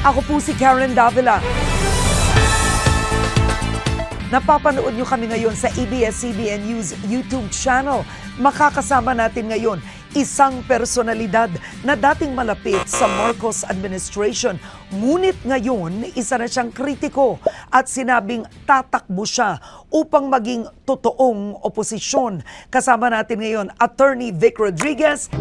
Ako po si Karen Davila. Napapanood nyo kami ngayon sa ABS-CBN News YouTube channel. Makakasama natin ngayon isang personalidad na dating malapit sa Marcos administration. Ngunit ngayon, isa na siyang kritiko at sinabing tatakbo siya upang maging totoong oposisyon. Kasama natin ngayon, Attorney Vic Rodriguez.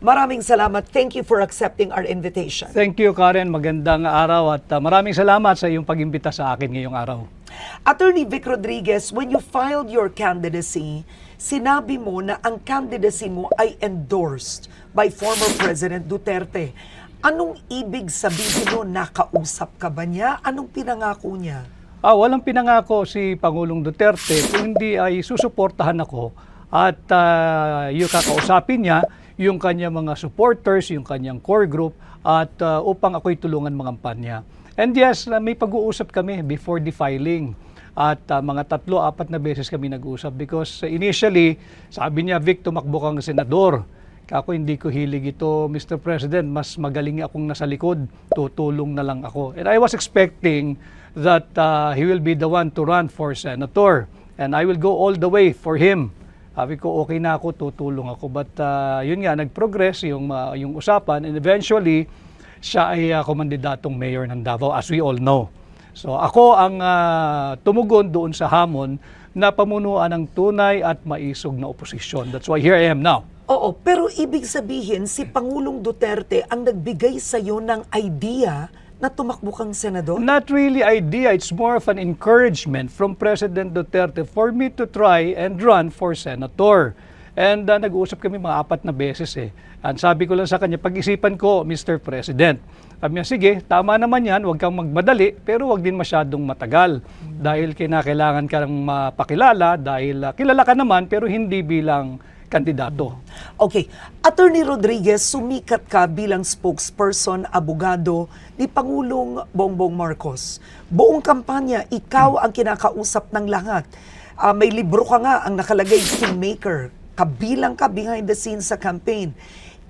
Maraming salamat. Thank you for accepting our invitation. Thank you, Karen. Magandang araw at maraming salamat sa iyong pag-imbita sa akin ngayong araw. Attorney Vic Rodriguez, when you filed your candidacy, sinabi mo na ang candidacy mo ay endorsed by former President Duterte. Anong ibig sabihin mo? Nakausap ka ba niya? Anong pinangako niya? Walang pinangako si Pangulong Duterte kung hindi ay susuportahan ako at yung kakausapin niya yung kanyang mga supporters, yung kanyang core group at upang ako'y tulungan mga kampanya. And yes, may pag-uusap kami before the filing. At mga 3-4 na beses kami nag-usap because initially, sabi niya, Vic, tumakbo kang senador. Ako hindi ko hilig ito, Mr. President, mas magaling akong nasa likod, tutulong na lang ako. And I was expecting that he will be the one to run for senator. And I will go all the way for him. Sabi ko, okay na ako, tutulong ako. But yun nga, nag-progress yung usapan and eventually, siya ay kumandidatong mayor ng Davao, as we all know. So ako ang tumugon doon sa hamon na pamunuan ng tunay at maisog na oposisyon. That's why here I am now. Oo, pero ibig sabihin, si Pangulong Duterte ang nagbigay sa'yo ng idea na tumakbo kang senador? Not really idea. It's more of an encouragement from President Duterte for me to try and run for senator. And nag-uusap kami mga 4 na beses eh. And sabi ko lang sa kanya, pag-isipan ko, Mr. President. Sabi niya, sige, tama naman yan, huwag kang magmadali, pero huwag din masyadong matagal. Dahil kailangan ka ng mapakilala, dahil kilala ka naman, pero hindi bilang kandidato. Okay. Attorney Rodriguez, sumikat ka bilang spokesperson, abogado ni Pangulong Bongbong Marcos. Buong kampanya, ikaw ang kinakausap ng lahat. May libro ka nga ang nakalagay, Kingmaker. Kabilang ka behind the scenes sa campaign.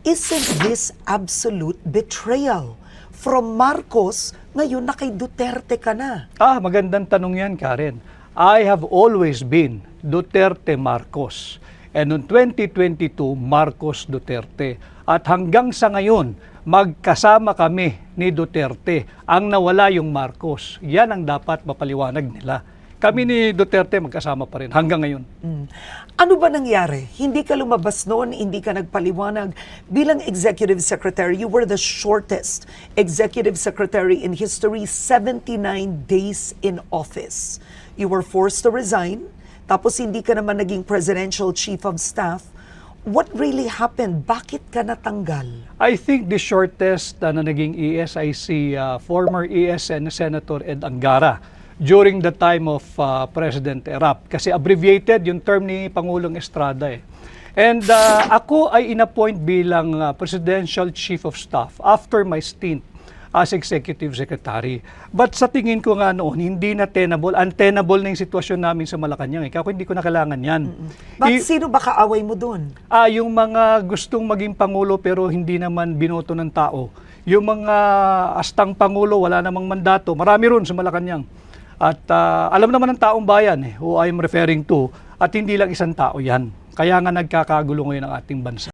Isn't this absolute betrayal? From Marcos, ngayon na kay Duterte ka na. Magandang tanong yan, Karen. I have always been Duterte Marcos. And noong 2022, Marcos Duterte. At hanggang sa ngayon, magkasama kami ni Duterte. Ang nawala yung Marcos. Yan ang dapat mapaliwanag nila. Kami ni Duterte magkasama pa rin hanggang ngayon. Ano ba nangyari? Hindi ka lumabas noon, hindi ka nagpaliwanag. Bilang Executive Secretary, you were the shortest Executive Secretary in history, 79 days in office. You were forced to resign. Tapos hindi ka naman naging Presidential Chief of Staff. What really happened? Bakit ka natanggal? I think the shortest na naging ES ay si former ESN Senator Ed Angara during the time of President Erap. Kasi abbreviated yung term ni Pangulong Estrada eh. And ako ay inappoint bilang Presidential Chief of Staff after my stint as Executive Secretary. But sa tingin ko nga noon, hindi na untenable na yung sitwasyon namin sa Malacanang. Ako hindi ko na kailangan yan. Bakit sino ba kaaway mo doon? Yung mga gustong maging Pangulo pero hindi naman binoto ng tao. Yung mga astang Pangulo, wala namang mandato. Marami ron sa Malacanang. At alam naman ng taong bayan who I'm referring to, at hindi lang isang tao yan. Kaya nga nagkakagulo ngayon ang ating bansa.